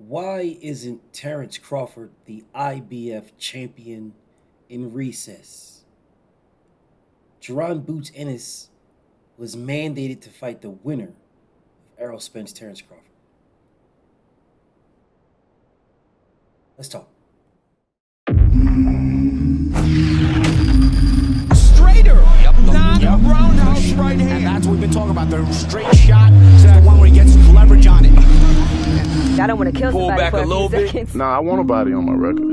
Why isn't Terrence Crawford the IBF champion in recess? Jerron Boots Ennis was mandated to fight the winner of Errol Spence Terrence Crawford. Let's talk. Straighter, not roundhouse right hand. And that's what we've been talking about. The straight shot is the one where he gets leverage on it. I don't want to kill somebody back for a little few bit. seconds. Nah, I want a body on my record.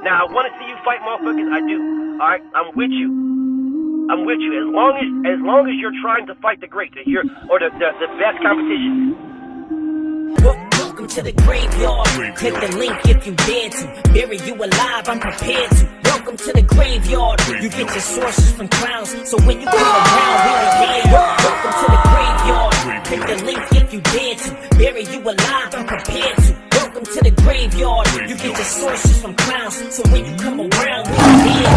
Now, I want to see you fight motherfuckers. I do. All right, I'm with you. I'm with you. As long as you're trying to fight the great, the best competition. Welcome to the graveyard. Click the link if you dare to. Bury you alive, I'm prepared to. Welcome to the graveyard. You get your sources from clowns, so when you come around, we don't hear you. Welcome to the graveyard. Click the link if you dare to. Bury you alive, I'm prepared to. Welcome to the graveyard. You get your sources from clowns, so when you come around, we don't hear you.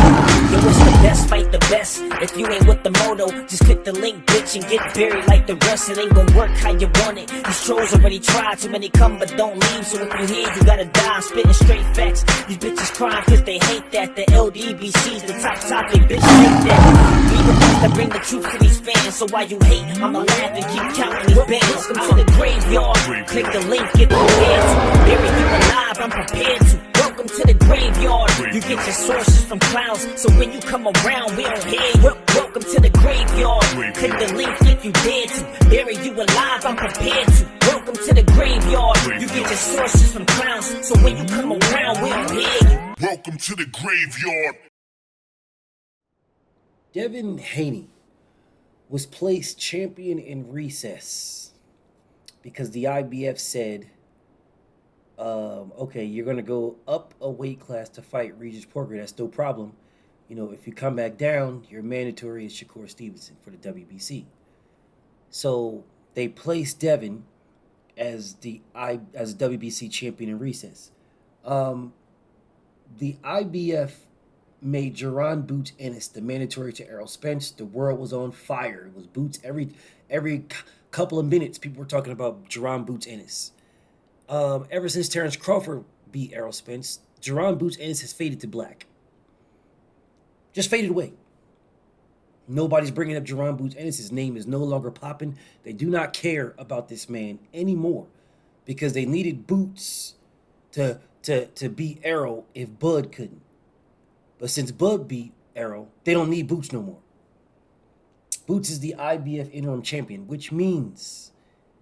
Yo, it's the best, fight the best. If you ain't with the moto, just click the link, bitch, and get buried like the rest. It ain't gonna work how you want it. These trolls already tried, too many come but don't leave. So if you here, you gotta die. I'm spitting straight facts. These bitches crying cause they hate that. The LDBC's the top topic, bitch, take that. We the ones that bring the truth to these fans. So why you hate, I'ma laugh and keep counting these bands. Welcome to the graveyard. Click the link, get the dance. Bury you alive, I'm prepared to. Welcome to the graveyard. You get your sources from clowns, so when you come around, we don't hear you. Welcome to the graveyard. Click the link if you dare to. Bury you alive, I'm prepared to. Welcome to the graveyard. You get your sources from clowns, so when you come around, we don't hear you. Welcome to the graveyard. Devin Haney was placed champion in recess because the IBF said, okay, you're going to go up a weight class to fight Regis Porker. That's no problem. You know, if you come back down, your mandatory is Shakur Stevenson for the WBC. So they placed Devin as as WBC champion in recess. The IBF made Jerron Boots Ennis the mandatory to Errol Spence. The world was on fire. It was Boots every couple of minutes. People were talking about Jerron Boots Ennis. Ever since Terrence Crawford beat Errol Spence, Jerron Boots Ennis has faded to black. Just faded away. Nobody's bringing up Jerron Boots Ennis. His name is no longer popping. They do not care about this man anymore because they needed Boots to beat Errol if Bud couldn't. But since Bud beat Errol, they don't need Boots no more. Boots is the IBF interim champion, which means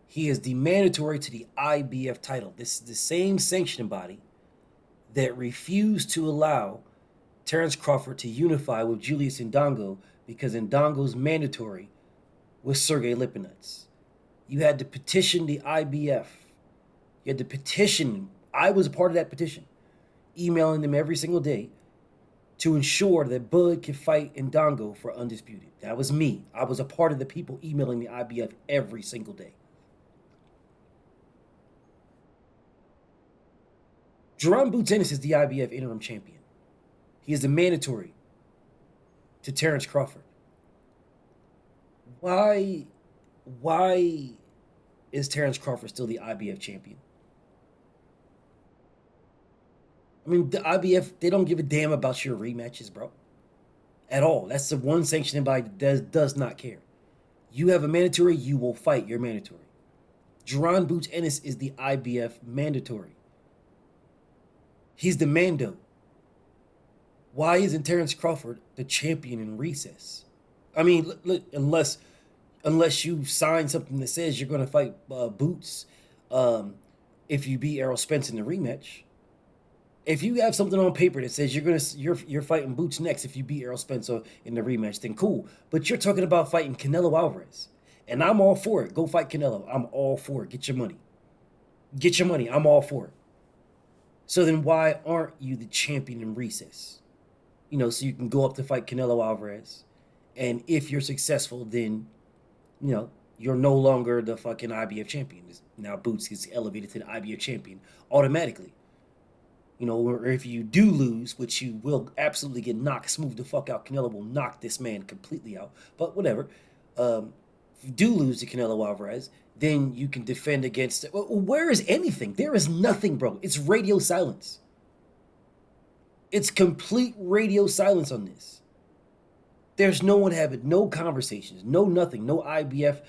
he is the mandatory to the IBF title. This is the same sanctioning body that refused to allow Terrence Crawford to unify with Julius Ndongo because Ndongo's mandatory was Sergey Lipinets. You had to petition the IBF. You had to petition. I was a part of that petition, emailing them every single day to ensure that Bud could fight Ndongo for undisputed. That was me. I was a part of the people emailing the IBF every single day. Jerron Boots Ennis is the IBF interim champion. He is the mandatory to Terrence Crawford. Why is Terrence Crawford still the IBF champion? I mean, the IBF, they don't give a damn about your rematches, bro. At all. That's the one sanctioning body that does not care. You have a mandatory, you will fight your mandatory. Jerron Boots Ennis is the IBF mandatory. He's the Mando. Why isn't Terrence Crawford the champion in recess? I mean, look, unless you sign something that says you're going to fight Boots if you beat Errol Spence in the rematch. If you have something on paper that says you're fighting Boots next if you beat Errol Spence in the rematch, then cool. But you're talking about fighting Canelo Alvarez, and I'm all for it. Go fight Canelo. I'm all for it. Get your money. Get your money. I'm all for it. So then why aren't you the champion in recess? You know, so you can go up to fight Canelo Alvarez. And if you're successful, then, you know, you're no longer the fucking IBF champion. Now Boots gets elevated to the IBF champion automatically. You know, or if you do lose, which you will absolutely get knocked smooth the fuck out. Canelo will knock this man completely out. But whatever. If you do lose to Canelo Alvarez, then you can defend against. Where is anything? There is nothing, bro. It's radio silence. It's complete radio silence on this. There's no one having no conversations, no nothing, no IBF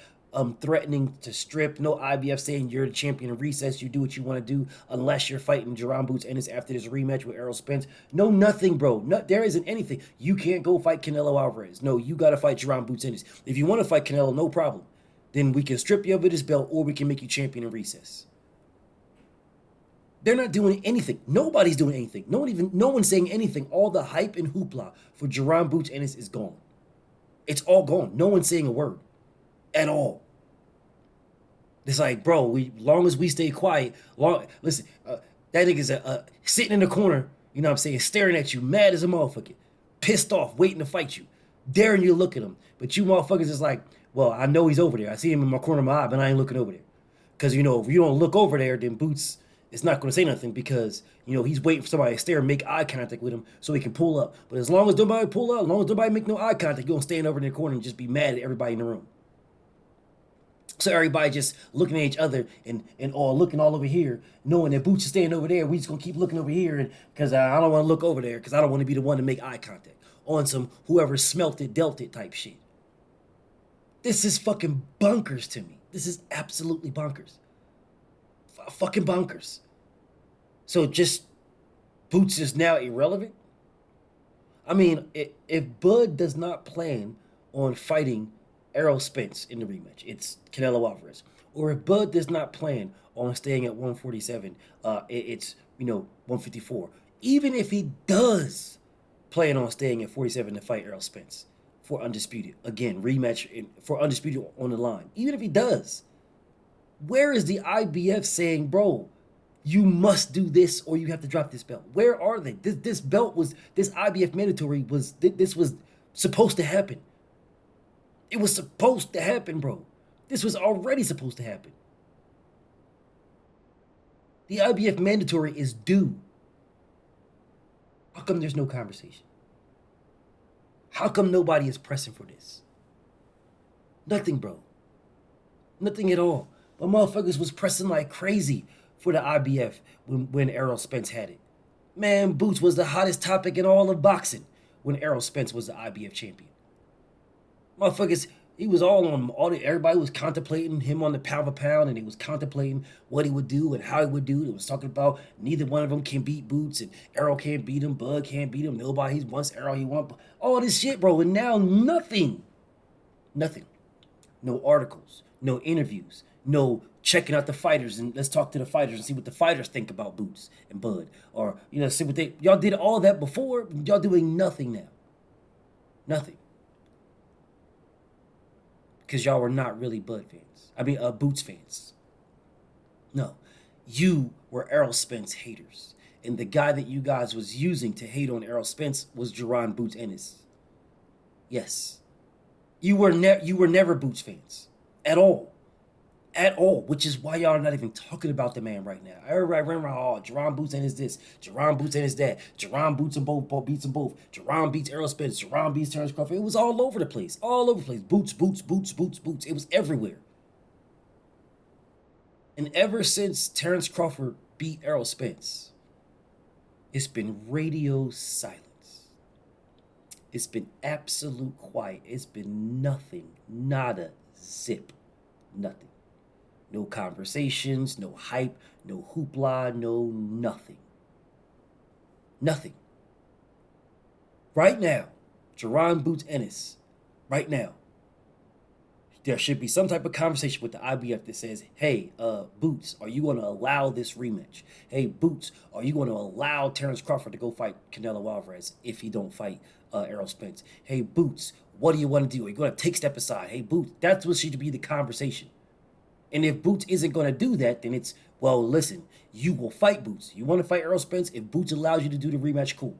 threatening to strip, no IBF saying you're the champion of recess, you do what you want to do, unless you're fighting Jerron Boots Ennis after this rematch with Errol Spence. No, nothing, bro. No, there isn't anything. You can't go fight Canelo Alvarez. No, you got to fight Jerron Boots Ennis. If you want to fight Canelo, no problem. Then we can strip you of this belt, or we can make you champion in recess. They're not doing anything. Nobody's doing anything. No one's saying anything. All the hype and hoopla for Jerron Boots Ennis is gone. It's all gone. No one's saying a word at all. It's like, bro, long as we stay quiet, listen, that nigga's sitting in the corner, you know what I'm saying, staring at you, mad as a motherfucker, pissed off, waiting to fight you, daring you to look at him. But you motherfuckers is like, well, I know he's over there. I see him in my corner of my eye, but I ain't looking over there. Because, you know, if you don't look over there, then Boots is not going to say nothing because, you know, he's waiting for somebody to stare and make eye contact with him so he can pull up. But as long as nobody pull up, as long as nobody make no eye contact, you're going to stand over in the corner and just be mad at everybody in the room. So everybody just looking at each other and all looking all over here, knowing that Boots is staying over there. We just going to keep looking over here and because I don't want to look over there because I don't want to be the one to make eye contact on some whoever smelt it, dealt it type shit. This is fucking bonkers to me. This is absolutely bonkers. Fucking bonkers. So just Boots is now irrelevant? I mean, if Bud does not plan on fighting Errol Spence in the rematch, it's Canelo Alvarez. Or if Bud does not plan on staying at 147, it's, 154. Even if he does plan on staying at 47 to fight Errol Spence for Undisputed, again, rematch for Undisputed on the line. Even if he does, where is the IBF saying, bro, you must do this or you have to drop this belt? Where are they? This belt was, this IBF mandatory was, this was supposed to happen. It was supposed to happen, bro. This was already supposed to happen. The IBF mandatory is due. How come there's no conversation? How come nobody is pressing for this? Nothing, bro. Nothing at all. But motherfuckers was pressing like crazy for the IBF when Errol Spence had it. Man, Boots was the hottest topic in all of boxing when Errol Spence was the IBF champion. Motherfuckers, he was everybody was contemplating him on the pound for pound, and he was contemplating what he would do and how he would do it. It was talking about neither one of them can beat Boots, and Errol can't beat him, Bud can't beat him, nobody, he wants Errol, he wants all this shit, bro, and now nothing. Nothing. No articles, no interviews, no checking out the fighters, and let's talk to the fighters and see what the fighters think about Boots and Bud, or, see what y'all did all that before, y'all doing nothing now. Nothing. Because y'all were not really Bud fans. I mean, Boots fans. No. You were Errol Spence haters. And the guy that you guys was using to hate on Errol Spence was Jerron Boots Ennis. Yes. You were never Boots fans. At all. At all. Which is why y'all are not even talking about the man right now. Everybody ran around, Jerron Boots Ennis this. Jerron Boots Ennis that. Jerron Boots them both beats them both. Jerron beats Errol Spence. Jerron beats Terrence Crawford. It was all over the place. All over the place. Boots, Boots, Boots, Boots, Boots. It was everywhere. And ever since Terrence Crawford beat Errol Spence, it's been radio silence. It's been absolute quiet. It's been nothing. Nada. Zip. Nothing. No conversations, no hype, no hoopla, no nothing. Nothing. Right now, Jerron Boots Ennis, right now, there should be some type of conversation with the IBF that says, hey, Boots, are you going to allow this rematch? Hey, Boots, are you going to allow Terrence Crawford to go fight Canelo Alvarez if he don't fight Errol Spence? Hey, Boots, what do you want to do? Are you going to take step aside? Hey, Boots, that's what should be the conversation. And if Boots isn't going to do that, then it's, well, listen, you will fight Boots. You want to fight Errol Spence? If Boots allows you to do the rematch, cool.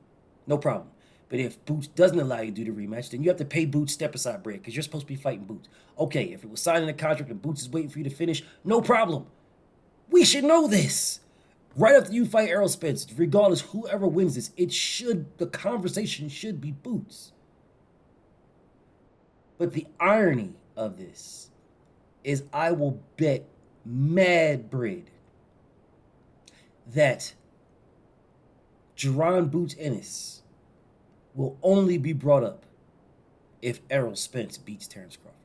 No problem. But if Boots doesn't allow you to do the rematch, then you have to pay Boots step-aside bread because you're supposed to be fighting Boots. Okay, if it was signing a contract and Boots is waiting for you to finish, no problem. We should know this. Right after you fight Errol Spence, regardless whoever wins this, the conversation should be Boots. But the irony of this is I will bet mad bread that Jerron Boots Ennis will only be brought up if Errol Spence beats Terrence Crawford.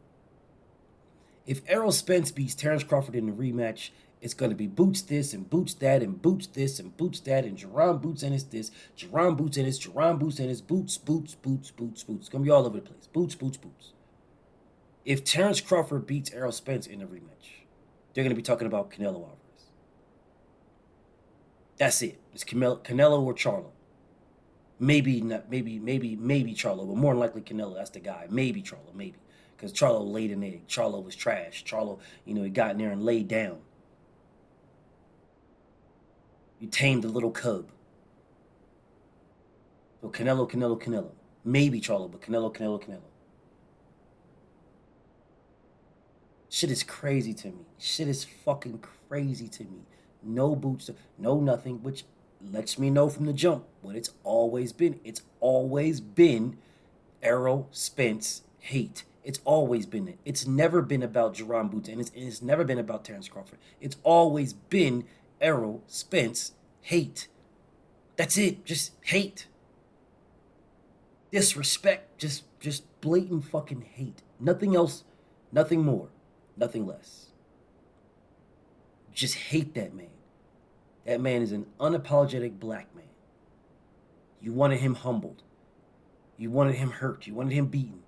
If Errol Spence beats Terrence Crawford in the rematch, it's going to be Boots this and Boots that and Boots this and Boots that and Jerron Boots Ennis this, Jerron Boots Ennis, Jerron Boots Ennis, Boots, Boots, Boots, Boots, Boots. It's going to be all over the place. Boots, Boots, Boots. If Terrence Crawford beats Errol Spence in the rematch, they're going to be talking about Canelo Alvarez. That's it. It's Canelo or Charlo. Maybe not. Maybe Charlo, but more than likely Canelo. That's the guy. Maybe Charlo. Maybe because Charlo laid an egg. Charlo was trash. Charlo, he got in there and laid down. You tamed the little cub. So Canelo. Maybe Charlo, but Canelo. Shit is crazy to me. Shit is fucking crazy to me. No Boots, no nothing, which lets me know from the jump what it's always been. It's always been Errol Spence hate. It's always been it. It's never been about Jerron Boots, and it's never been about Terrence Crawford. It's always been Errol Spence hate. That's it. Just hate. Disrespect. Just blatant fucking hate. Nothing else. Nothing more. Nothing less. Just hate that man. That man is an unapologetic black man. You wanted him humbled. You wanted him hurt. You wanted him beaten.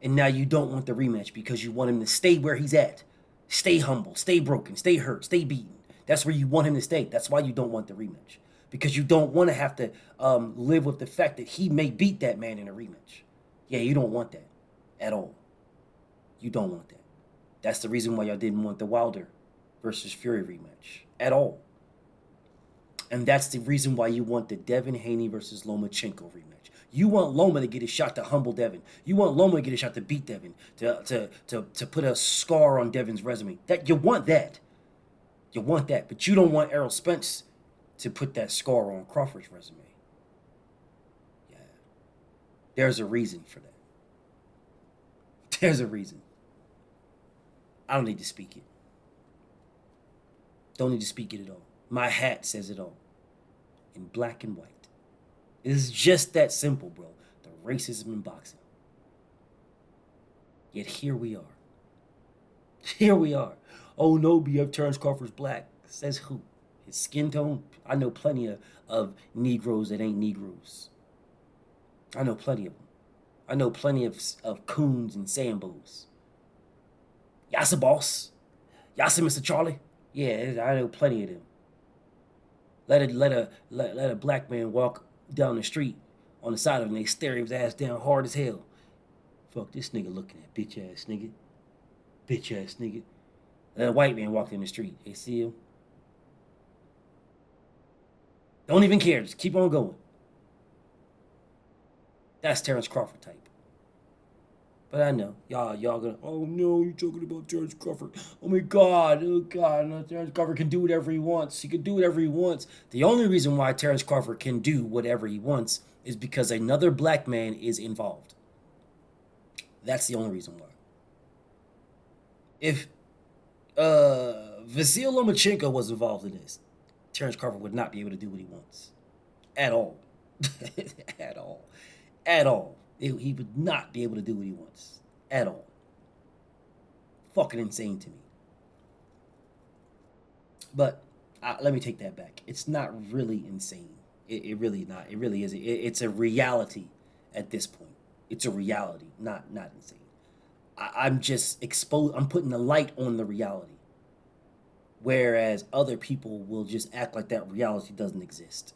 And now you don't want the rematch because you want him to stay where he's at. Stay humble, stay broken, stay hurt, stay beaten. That's where you want him to stay. That's why you don't want the rematch. Because you don't want to have to live with the fact that he may beat that man in a rematch. Yeah, you don't want that at all. You don't want that. That's the reason why y'all didn't want the Wilder versus Fury rematch at all. And that's the reason why you want the Devin Haney versus Lomachenko rematch. You want Loma to get a shot to humble Devin. You want Loma to get a shot to beat Devin, to put a scar on Devin's resume. That you want that. You want that, but you don't want Errol Spence to put that scar on Crawford's resume. Yeah. There's a reason for that. There's a reason. I don't need to speak it. Don't need to speak it at all. My hat says it all. In black and white. It's just that simple, bro. The racism in boxing. Yet here we are. Here we are. Oh no, BF Terrence Crawford's black. Says who? His skin tone? I know plenty of Negroes that ain't Negroes. I know plenty of them. I know plenty of coons and Sambos. Yassa boss. Yassa Mr. Charlie. Yeah, I know plenty of them. Let a black man walk down the street on the side of him, they stare his ass down hard as hell. Fuck this nigga looking at bitch ass nigga. Bitch ass nigga. Let a white man walk in the street. They see him. Don't even care. Just keep on going. That's Terrence Crawford type. But I know y'all gonna. Oh no, you're talking about Terrence Crawford. Oh my God, no, Terrence Crawford can do whatever he wants. He can do whatever he wants. The only reason why Terrence Crawford can do whatever he wants is because another black man is involved. That's the only reason why. If Vasil Lomachenko was involved in this, Terrence Crawford would not be able to do what he wants. At all. At all. At all. He would not be able to do what he wants. At all. Fucking insane to me. But let me take that back. It's not really insane. It really not. It really isn't. It's a reality at this point. It's a reality, not insane. I'm just I'm putting the light on the reality. Whereas other people will just act like that reality doesn't exist.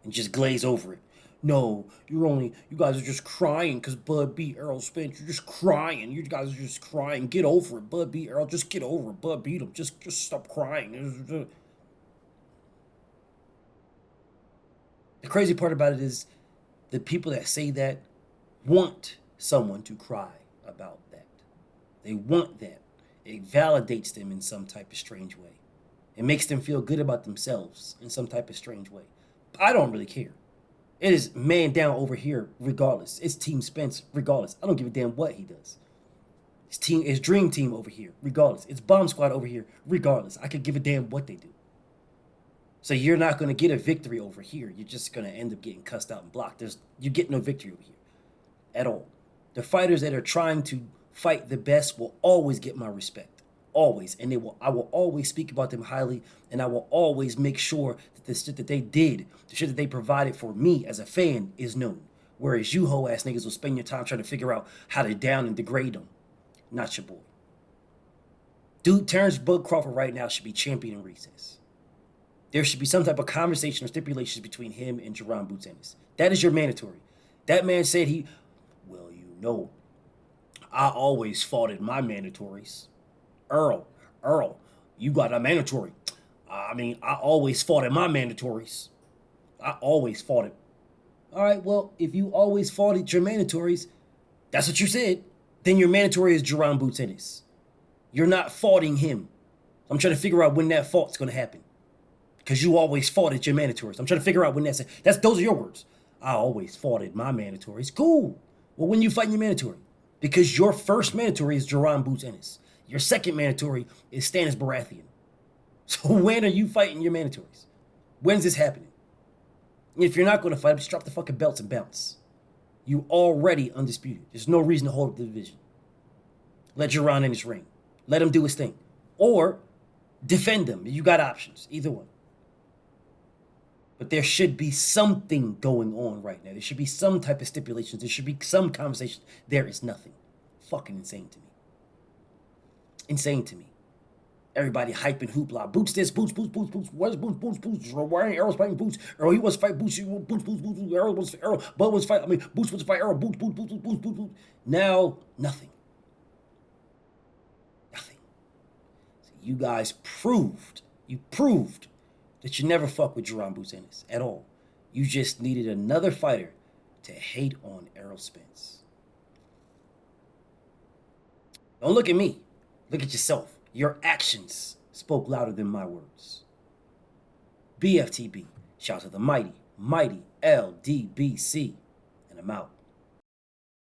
And just glaze over it. No, you guys are just crying because Bud beat Errol Spence. You're just crying. You guys are just crying. Get over it. Bud beat Errol. Just get over it. Bud beat him. Just stop crying. The crazy part about it is the people that say that want someone to cry about that. They want that. It validates them in some type of strange way. It makes them feel good about themselves in some type of strange way. I don't really care. It is man down over here regardless. It's Team Spence regardless. I don't give a damn what he does. his dream team over here, regardless. It's bomb squad over here, regardless. I could give a damn what they do. So you're not going to get a victory over here. You're just going to end up getting cussed out and blocked. You get no victory over here at all. The fighters that are trying to fight the best will always get my respect. Always. And I will always speak about them highly, and I will always make sure that the shit that they did, the shit that they provided for me as a fan is known. Whereas you hoe ass niggas will spend your time trying to figure out how to down and degrade them. Not your boy. Dude, Terrence Bud Crawford right now should be champion in recess. There should be some type of conversation or stipulations between him and Jaron Boots Ennis. That is your mandatory. That man said well, you know, I always fought in my mandatories. Earl, you got a mandatory. I mean, I always fought in my mandatories. I always fought it. All right, well, if you always fought at your mandatories, that's what you said, then your mandatory is Jaron Boots Ennis. You're not faulting him. I'm trying to figure out when that fault's going to happen. Because you always fought at your mandatories. I'm trying to figure out when those are your words. I always fought at my mandatories. Cool. Well, when you fight in your mandatory? Because your first mandatory is Jaron Boots Ennis. Your second mandatory is Stannis Baratheon. So when are you fighting your mandatories? When's this happening? If you're not going to fight, just drop the fucking belts and bounce. You already undisputed. There's no reason to hold up the division. Let Jaron in his ring. Let him do his thing. Or defend him. You got options. Either one. But there should be something going on right now. There should be some type of stipulations. There should be some conversation. There is nothing. Fucking insane to me. Insane to me. Everybody hyping hoopla. Boots this, boots. Where's boots? Why ain't Errol's fighting boots? Errol, he wants to fight boots. Boots. Errol wants to fight Errol. Bud wants to fight. Boots wants to fight Errol. Boots. Now, nothing. Nothing. So you guys proved that you never fuck with Jaron Boots Ennis at all. You just needed another fighter to hate on Errol Spence. Don't look at me. Look at yourself. Your actions spoke louder than my words. BFTB. Shout out to the mighty LDBC. And I'm out.